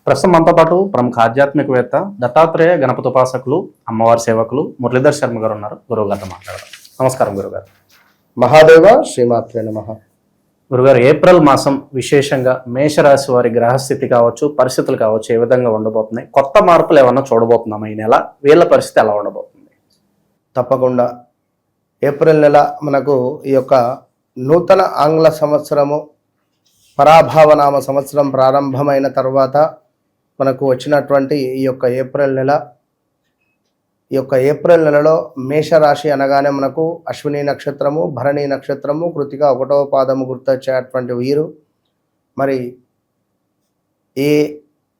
ప్రస్తుతం మనతో పాటు ప్రముఖ ఆధ్యాత్మికవేత్త దత్తాత్రేయ గణపతి ఉపాసకులు అమ్మవారి సేవకులు మురళీధర్ శర్మ గారు ఉన్నారు. గురువు గారితో మాట్లాడదాం. నమస్కారం గురుగారు. మహాదేవ శ్రీమాత్రే నమః. గురుగారు, ఏప్రిల్ మాసం విశేషంగా మేషరాశి వారి గ్రహస్థితి కావచ్చు, పరిస్థితులు కావచ్చు ఏ విధంగా ఉండబోతున్నాయి? కొత్త మార్పులు ఏమన్నా చూడబోతున్నామా ఈ నెల? వీళ్ళ పరిస్థితి ఎలా ఉండబోతుంది? తప్పకుండా ఏప్రిల్ నెల మనకు ఈ యొక్క నూతన ఆంగ్ల సంవత్సరము పరాభావనామ సంవత్సరం ప్రారంభమైన తర్వాత మనకు వచ్చినటువంటి ఈ యొక్క ఏప్రిల్ నెల, ఈ యొక్క ఏప్రిల్ నెలలో మేషరాశి అనగానే మనకు అశ్విని నక్షత్రము, భరణి నక్షత్రము, కృతిక 1వ పాదము గుర్తొచ్చేటువంటి వీరు మరి ఏ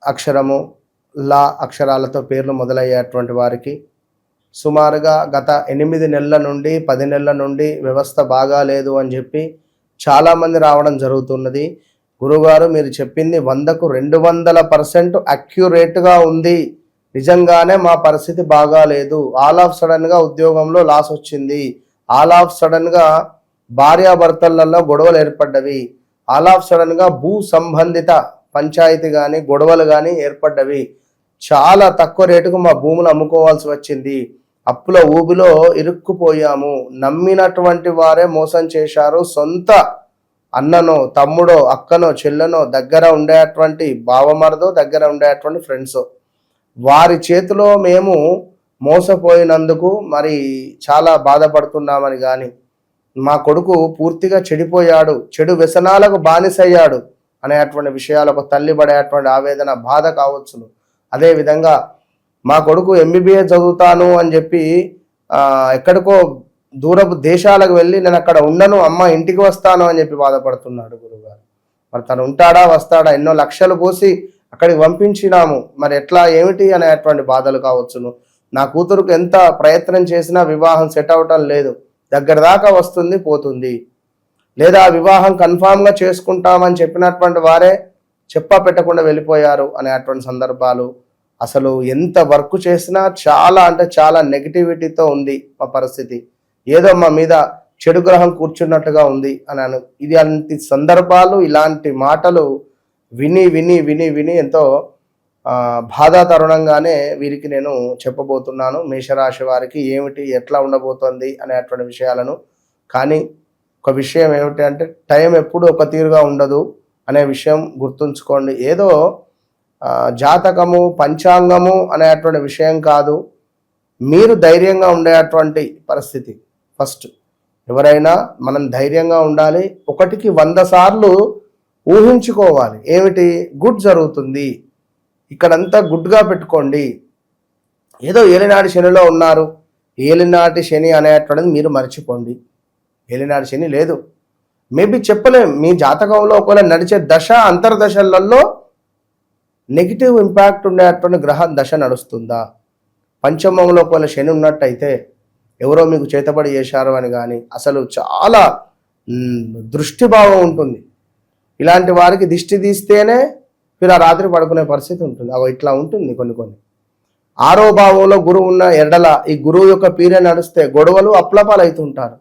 అక్షరము లా అక్షరాలతో పేర్లు మొదలయ్యేటువంటి వారికి సుమారుగా గత 8 నెలల నుండి 10 నెలల నుండి వ్యవస్థ బాగాలేదు అని చెప్పి చాలామంది రావడం జరుగుతున్నది. గురుగారు మీరు చెప్పింది 100కు 200% అక్యురేట్గా ఉంది, నిజంగానే మా పరిస్థితి బాగాలేదు, ఆల్ ఆఫ్ సడన్గా ఉద్యోగంలో లాస్ వచ్చింది, ఆల్ ఆఫ్ సడన్గా భార్యాభర్తలలో గొడవలు ఏర్పడ్డవి, ఆల్ ఆఫ్ సడన్గా భూ సంబంధిత పంచాయతీ కానీ గొడవలు కానీ ఏర్పడ్డవి, చాలా తక్కువ రేటుకు మా భూములు అమ్ముకోవాల్సి వచ్చింది, అప్పుల ఊబిలో ఇరుక్కుపోయాము, నమ్మినటువంటి వారే మోసం చేశారు, సొంత అన్ననో తమ్ముడో అక్కనో చెల్లెనో దగ్గర ఉండేటువంటి బావమరదో దగ్గర ఉండేటువంటి ఫ్రెండ్సో వారి చేతిలో మేము మోసపోయినందుకు మరి చాలా బాధపడుతున్నామని, కానీ మా కొడుకు పూర్తిగా చెడిపోయాడు, చెడు వ్యసనాలకు బానిసయ్యాడు అనేటువంటి విషయాలకు తల్లి పడేటువంటి ఆవేదన బాధ కావచ్చును. అదేవిధంగా మా కొడుకు MBBS చదువుతాను అని చెప్పి ఎక్కడికో దూరపు దేశాలకు వెళ్ళి నేను అక్కడ ఉండను, అమ్మ ఇంటికి వస్తాను అని చెప్పి బాధపడుతున్నాడు గురుగారు. మరి తను ఉంటాడా వస్తాడా? ఎన్నో లక్షలు పోసి అక్కడికి పంపించినాము, మరి ఎట్లా ఏమిటి అనేటువంటి బాధలు కావచ్చును. నా కూతురుకు ఎంత ప్రయత్నం చేసినా వివాహం సెట్ అవటం లేదు, దగ్గర దాకా వస్తుంది పోతుంది, లేదా వివాహం కన్ఫామ్గా చేసుకుంటామని చెప్పినటువంటి వారే చెప్పా పెట్టకుండా వెళ్ళిపోయారు అనేటువంటి సందర్భాలు. అసలు ఎంత వర్క్ చేసినా చాలా అంటే చాలా నెగిటివిటీతో ఉంది మా పరిస్థితి, ఏదో మా మీద చెడు గ్రహం కూర్చున్నట్టుగా ఉంది అని ఇది అలాంటి సందర్భాలు, ఇలాంటి మాటలు విని విని విని విని ఎంతో బాధాతరుణంగానే వీరికి నేను చెప్పబోతున్నాను. మేషరాశి వారికి ఏమిటి ఎట్లా ఉండబోతోంది అనేటువంటి విషయాలను. కానీ ఒక విషయం ఏమిటి అంటే టైం ఎప్పుడు ఒక తీరుగా ఉండదు అనే విషయం గుర్తుంచుకోండి. ఏదో జాతకము పంచాంగము అనేటువంటి విషయం కాదు, మీరు ధైర్యంగా ఉండేటువంటి పరిస్థితి. ఫస్ట్ ఎవరైనా మనం ధైర్యంగా ఉండాలి, 1కి 100 సార్లు ఊహించుకోవాలి. ఏమిటి గుడ్ జరుగుతుంది, ఇక్కడంతా గుడ్గా పెట్టుకోండి. ఏదో ఏలినాటి శనిలో ఉన్నారు, ఏలినాటి శని అనేటువంటిది మీరు మర్చిపోండి. ఏలినాటి శని లేదు, మేబీ చెప్పలేం. మీ జాతకంలో ఒకవేళ నడిచే దశ అంతర్దశలలో నెగిటివ్ ఇంపాక్ట్ ఉండేటువంటి గ్రహ దశ నడుస్తుందా? పంచమంలో ఒకవేళ శని ఉన్నట్టయితే ఎవరో మీకు చేతబడి చేశారు అని కానీ అసలు చాలా దృష్టిభావం ఉంటుంది. ఇలాంటి వారికి దిష్టి తీస్తేనే మీరు ఆ రాత్రి పడుకునే పరిస్థితి ఉంటుంది. అవి ఇట్లా ఉంటుంది కొన్ని. 6వ భావంలో గురువు ఉన్న ఎడల ఈ గురువు యొక్క పీరియడ్ నడిస్తే గొడవలు అప్లపాలు అవుతుంటారు.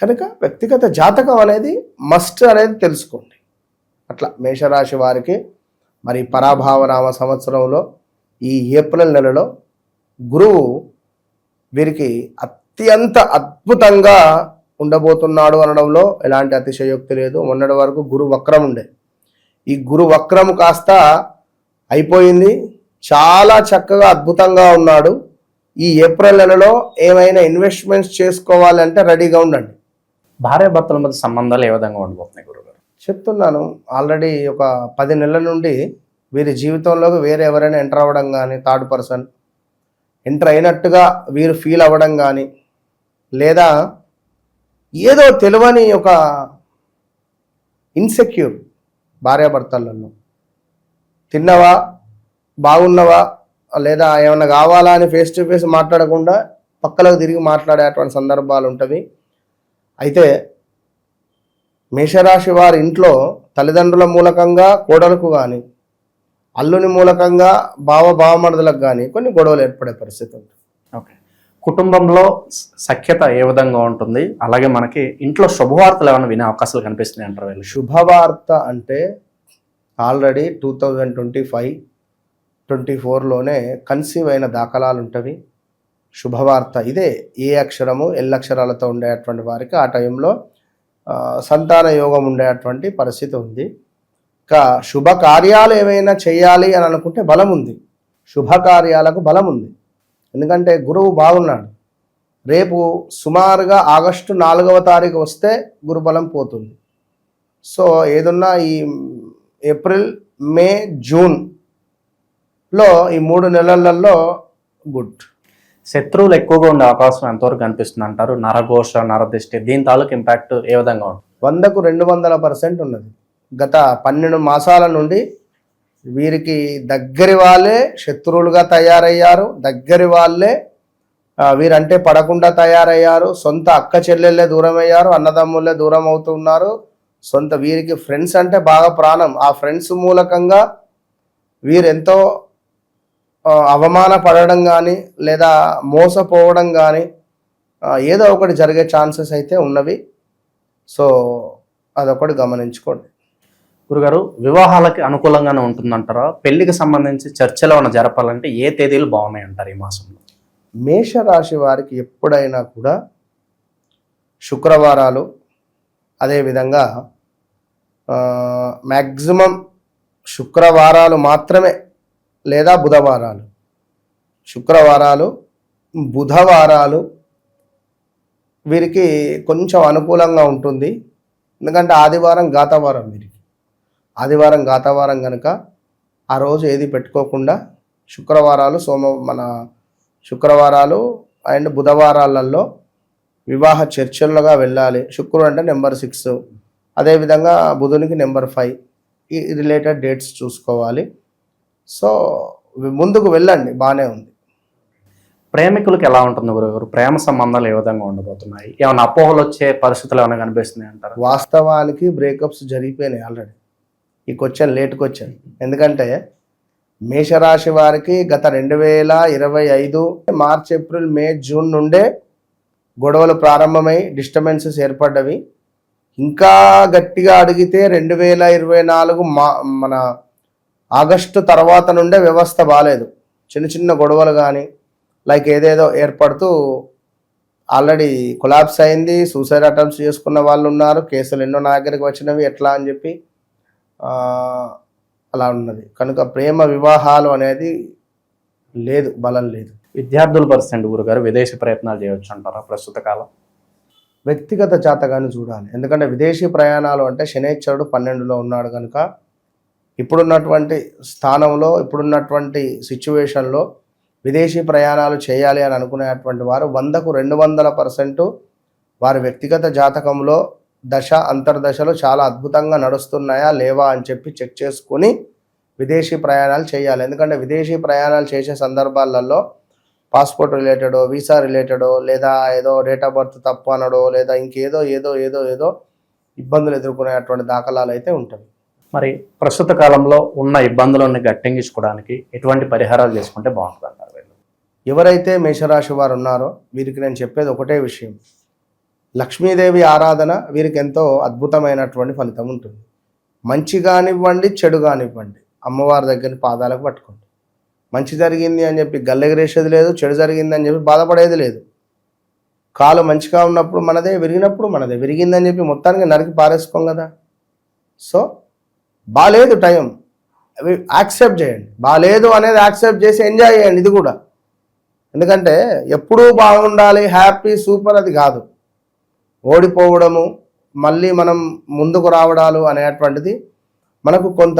కనుక వ్యక్తిగత జాతకం అనేది మస్ట్ అనేది తెలుసుకోండి. అట్లా మేషరాశి వారికి మరి పరాభావనామ సంవత్సరంలో ఈ ఏప్రిల్ నెలలో గురువు వీరికి అత్యంత అద్భుతంగా ఉండబోతున్నాడు అనడంలో ఎలాంటి అతిశయోక్తి లేదు. మొన్నటి వరకు గురు వక్రం ఉండే, ఈ గురు వక్రం కాస్త అయిపోయింది, చాలా చక్కగా అద్భుతంగా ఉన్నాడు. ఈ ఏప్రిల్ నెలలో ఏమైనా ఇన్వెస్ట్మెంట్స్ చేసుకోవాలంటే రెడీగా ఉండండి. భార్యాభర్తల మధ్య సంబంధాలు ఏ విధంగా ఉండబోతున్నాయి గురుగారు? చెప్తున్నాను, ఆల్రెడీ ఒక 10 నెలల నుండి వీరి జీవితంలోకి వేరే ఎవరైనా ఎంటర్ అవ్వడం కానీ, థర్డ్ పర్సన్ ఎంటర్ అయినట్టుగా వీరు ఫీల్ అవ్వడం కానీ, లేదా ఏదో తెలియని ఒక ఇన్సెక్యూర్ భార్యాభర్తలలో, తిన్నవా బాగున్నవా లేదా ఏమన్నా కావాలా అని ఫేస్ టు ఫేస్ మాట్లాడకుండా పక్కలకు తిరిగి మాట్లాడేటువంటి సందర్భాలు ఉంటవి. అయితే మేషరాశి వారి ఇంట్లో తల్లిదండ్రుల మూలకంగా కోడలకు కానీ, అల్లుని మూలకంగా బావమరుదులకు కానీ కొన్ని గొడవలు ఏర్పడే పరిస్థితి ఉంటుంది. ఓకే, కుటుంబంలో సఖ్యత ఏ విధంగా ఉంటుంది? అలాగే మనకి ఇంట్లో శుభవార్తలు ఏమైనా వినే అవకాశాలు కనిపిస్తున్నాయి అంటారు? శుభవార్త అంటే ఆల్రెడీ 2025-24లోనే కన్సీవ్ అయిన దాఖలాలు ఉంటవి. శుభవార్త ఇదే. ఏ అక్షరము ఎల్ అక్షరాలతో ఉండేటువంటి వారికి ఆ టైంలో సంతాన యోగం ఉండేటువంటి పరిస్థితి ఉంది. ఇంకా శుభకార్యాలు ఏమైనా చేయాలి అని అనుకుంటే బలం ఉంది, శుభకార్యాలకు బలం ఉంది. ఎందుకంటే గురువు బాగున్నాడు. రేపు సుమారుగా ఆగస్టు 4వ తారీఖు వస్తే గురుబలం పోతుంది. సో ఏదున్నా ఈ ఏప్రిల్, మే, జూన్లో ఈ 3 నెలలలో గుడ్. శత్రువులు ఎక్కువగా ఉండే అవకాశం ఎంతవరకు కనిపిస్తుంది అంటారు? నరఘోష, నరదిష్టి, దీని తాలూకు ఇంపాక్ట్ ఏ విధంగా ఉంటుంది? 100కు 200% ఉన్నది. గత 12 మాసాల నుండి వీరికి దగ్గరి వాళ్ళే శత్రువులుగా తయారయ్యారు, దగ్గరి వాళ్ళే వీరంటే పడకుండా తయారయ్యారు, సొంత అక్క చెల్లెళ్ళే దూరం అయ్యారు, అన్నదమ్ముళ్ళే దూరం అవుతున్నారు. సొంత వీరికి ఫ్రెండ్స్ అంటే బాగా ప్రాణం. ఆ ఫ్రెండ్స్ మూలకంగా వీరెంతో అవమాన పడడం కానీ లేదా మోసపోవడం కానీ ఏదో ఒకటి జరిగే ఛాన్సెస్ అయితే ఉన్నవి. సో అదొకటి గమనించుకోండి. గురుగారు, వివాహాలకి అనుకూలంగానే ఉంటుందంటారా? పెళ్లికి సంబంధించి చర్చలు ఏమైనా జరపాలంటే ఏ తేదీలు బాగున్నాయి అంటారు ఈ మాసంలో? మేషరాశి వారికి ఎప్పుడైనా కూడా శుక్రవారాలు, అదేవిధంగా మ్యాక్సిమం శుక్రవారాలు మాత్రమే లేదా బుధవారాలు, శుక్రవారాలు, బుధవారాలు వీరికి కొంచెం అనుకూలంగా ఉంటుంది. ఎందుకంటే ఆదివారం ఘాతవారం వీరికి. ఆదివారం ఘాతవారం కనుక ఆ రోజు ఏది పెట్టుకోకుండా శుక్రవారాలు అండ్ బుధవారాలలో వివాహ చర్చలుగా వెళ్ళాలి. శుక్రుడు అంటే నెంబర్ 6, అదేవిధంగా బుధునికి నెంబర్ 5, ఈ రిలేటెడ్ డేట్స్ చూసుకోవాలి. సో ముందుకు వెళ్ళండి, బాగానే ఉంది. ప్రేమికులకు ఎలా ఉంటుంది గురుగారు? ప్రేమ సంబంధాలు ఏ విధంగా ఉండబోతున్నాయి? ఏమైనా అపోహలు వచ్చే పరిస్థితులు ఏమైనా కనిపిస్తున్నాయి అంటారు? వాస్తవానికి బ్రేకప్స్ జరిగిపోయినాయి ఆల్రెడీ. ఈ క్వశ్చన్ లేట్ క్వశ్చన్. ఎందుకంటే మేషరాశి వారికి గత 2025 మార్చ్, ఏప్రిల్, మే, జూన్ నుండే గొడవలు ప్రారంభమై డిస్టర్బెన్సెస్ ఏర్పడ్డవి. ఇంకా గట్టిగా అడిగితే 2024 మన ఆగస్టు తర్వాత నుండే వ్యవస్థ బాగాలేదు. చిన్న చిన్న గొడవలు కానీ లైక్ ఏదేదో ఏర్పడుతూ ఆల్రెడీ కొలాప్స్ అయింది. సూసైడ్ అటెంప్ట్స్ చేసుకున్న వాళ్ళు ఉన్నారు. కేసులు ఎన్నో నా దగ్గరికి వచ్చినవి. ఎట్లా అని చెప్పి అలా ఉన్నది. కనుక ప్రేమ వివాహాలు అనేది లేదు, బలం లేదు. విద్యార్థుల పరిస్థితి గురుగారు, విదేశీ ప్రయత్నాలు చేయవచ్చు అంటారా ప్రస్తుత కాలం? వ్యక్తిగత జాతకాన్ని చూడాలి. ఎందుకంటే విదేశీ ప్రయాణాలు అంటే శనేశ్వరుడు 12లో ఉన్నాడు కనుక ఇప్పుడున్నటువంటి స్థానంలో, ఇప్పుడున్నటువంటి సిచ్యువేషన్లో విదేశీ ప్రయాణాలు చేయాలి అని అనుకునేటువంటి వారు 100కు 200% వారి వ్యక్తిగత జాతకంలో దశ అంతర్దశలు చాలా అద్భుతంగా నడుస్తున్నాయా లేవా అని చెప్పి చెక్ చేసుకుని విదేశీ ప్రయాణాలు చేయాలి. ఎందుకంటే విదేశీ ప్రయాణాలు చేసే సందర్భాలలో పాస్పోర్ట్ రిలేటెడో, వీసా రిలేటెడో, లేదా ఏదో డేట్ ఆఫ్ బర్త్ తప్పు అనడో, లేదా ఇంకేదో ఏదో ఏదో ఏదో ఇబ్బందులు ఎదుర్కొనేటువంటి దాఖలాలు అయితే ఉంటాయి. మరి ప్రస్తుత కాలంలో ఉన్న ఇబ్బందులను గట్టెంగించుకోవడానికి ఎటువంటి పరిహారాలు చేసుకుంటే బాగుంటుంది అంటారు? ఎవరైతే మేషరాశి వారు ఉన్నారో వీరికి నేను చెప్పేది ఒకటే విషయం. లక్ష్మీదేవి ఆరాధన వీరికి ఎంతో అద్భుతమైనటువంటి ఫలితం ఉంటుంది. మంచి కానివ్వండి, చెడు కానివ్వండి, అమ్మవారి దగ్గర పాదాలకు పట్టుకోండి. మంచి జరిగింది అని చెప్పి గల్లెగరేసేది లేదు, చెడు జరిగింది అని చెప్పి బాధపడేది లేదు. కాలు మంచిగా ఉన్నప్పుడు మనదే, విరిగినప్పుడు మనదే. విరిగిందని చెప్పి మొత్తానికి నరికి పారేసుకోం కదా. సో బాలేదు టైం, యాక్సెప్ట్ చేయండి. బాలేదు అనేది యాక్సెప్ట్ చేసి ఎంజాయ్ చేయండి. ఇది కూడా ఎందుకంటే ఎప్పుడూ బాగుండాలి, హ్యాపీ, సూపర్ అది కాదు. ఓడిపోవడము, మళ్ళీ మనం ముందుకు రావడాలు అనేటువంటిది మనకు కొంత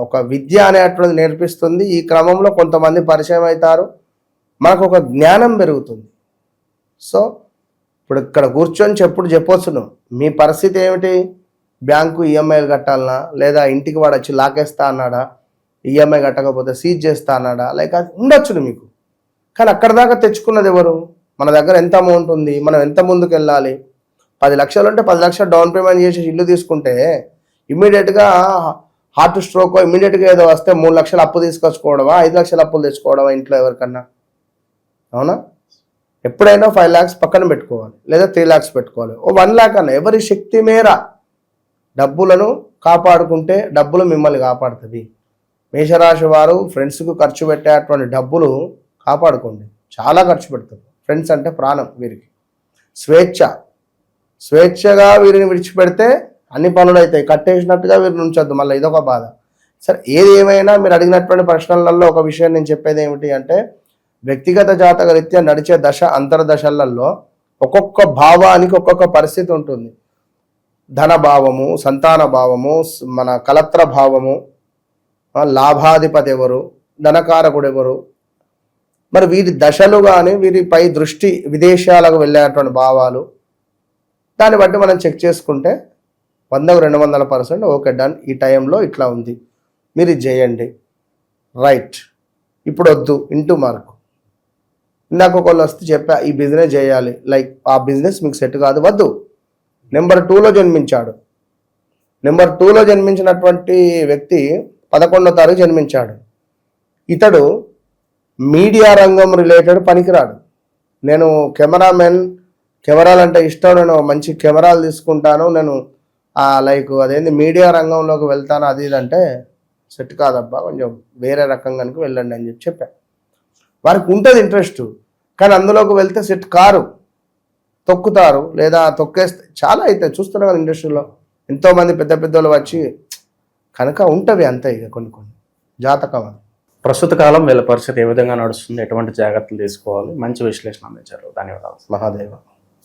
ఒక విద్య అనేటువంటిది నేర్పిస్తుంది. ఈ క్రమంలో కొంతమంది పరిచయం అవుతారు, మనకు ఒక జ్ఞానం పెరుగుతుంది. సో ఇప్పుడు ఇక్కడ కూర్చొని చెప్పొచ్చును మీ పరిస్థితి ఏమిటి, బ్యాంకు ఈఎంఐలు కట్టాలనా, లేదా ఇంటికి వాడు వచ్చి లాకేస్తా అన్నాడా, ఈఎంఐ కట్టకపోతే సీజ్ చేస్తా అన్నాడా, లైక్ అది ఉండొచ్చును మీకు. కానీ అక్కడ దాకా తెచ్చుకున్నది ఎవరు? మన దగ్గర ఎంత అమౌంట్ ఉంది, మనం ఎంత ముందుకు వెళ్ళాలి. 10 లక్షలు ఉంటే 10 లక్షలు డౌన్ పేమెంట్ చేసి ఇల్లు తీసుకుంటే ఇమ్మీడియట్గా హార్ట్ స్ట్రోక్ ఇమ్మీడియట్గా ఏదో వస్తే 3 లక్షలు అప్పు తీసుకొచ్చుకోవడమా, 5 లక్షలు అప్పులు తెచ్చుకోవడమా ఇంట్లో ఎవరికన్నా? అవునా? ఎప్పుడైనా 5 lakhs పక్కన పెట్టుకోవాలి, లేదా 3 lakhs పెట్టుకోవాలి. ఓ 1 lakh అన్న ఎవరి శక్తి మేర డబ్బులను కాపాడుకుంటే డబ్బులు మిమ్మల్ని కాపాడుతుంది. మేషరాశి వారు ఫ్రెండ్స్కు ఖర్చు పెట్టేటువంటి డబ్బులు కాపాడుకోండి. చాలా ఖర్చు పెడతారు. ఫ్రెండ్స్ అంటే ప్రాణం వీరికి. స్వేచ్ఛగా వీరిని విడిచిపెడితే అన్ని పనులు అవుతాయి. కట్టేసినట్టుగా వీరిని ఉంచొద్దు, మళ్ళీ ఇదొక బాధ. సరే, ఏది ఏమైనా మీరు అడిగినటువంటి ప్రశ్నలలో ఒక విషయం నేను చెప్పేది ఏమిటి అంటే, వ్యక్తిగత జాతక రీత్యా నడిచే దశ అంతర్దశలలో ఒక్కొక్క భావానికి ఒక్కొక్క పరిస్థితి ఉంటుంది. ధన భావము, సంతాన భావము, మన కలత్ర భావము, లాభాధిపతి ఎవరు, ధనకారకుడు ఎవరు, మరి వీరి దశలు కానీ వీరిపై దృష్టి విదేశాలకు వెళ్ళేటువంటి భావాలు, దాన్ని బట్టి మనం చెక్ చేసుకుంటే 100-200% ఓకే డన్, ఈ టైంలో ఇట్లా ఉంది, మీరు ఇది చేయండి, రైట్, ఇప్పుడు వద్దు ఇంటూ మార్కు. ఇందాక ఒకళ్ళు వస్తే చెప్పా ఈ బిజినెస్ చేయాలి, లైక్ ఆ బిజినెస్ మీకు సెట్ కాదు, వద్దు. నెంబర్ 2లో జన్మించాడు. నెంబర్ 2లో జన్మించినటువంటి వ్యక్తి 11వ తారీఖు జన్మించాడు. ఇతడు మీడియా రంగం రిలేటెడ్ పనికిరాడు. నేను కెమెరాలు అంటే ఇష్టం, నేను మంచి కెమెరాలు తీసుకుంటాను, నేను లైక్ అదేంటి మీడియా రంగంలోకి వెళ్తాను, అది ఇదంటే సెట్ కాదబ్బా, కొంచెం వేరే రకం కనుక వెళ్ళండి అని చెప్పా. వారికి ఉంటుంది ఇంట్రెస్ట్, కానీ అందులోకి వెళ్తే సెట్ కారు, తొక్కుతారు, లేదా తొక్కేస్తే చాలా అయితే చూస్తున్నారు కదా ఇండస్ట్రీలో ఎంతోమంది పెద్ద పెద్దోళ్ళు వచ్చి కనుక ఉంటవి అంతే. ఇక కొన్ని జాతకం అది. ప్రస్తుత కాలం వీళ్ళ పరిస్థితి ఏ విధంగా నడుస్తుంది, ఎటువంటి జాగ్రత్తలు తీసుకోవాలి, మంచి విశ్లేషణ అందించారు. ధన్యవాదాలు. మహాదేవ.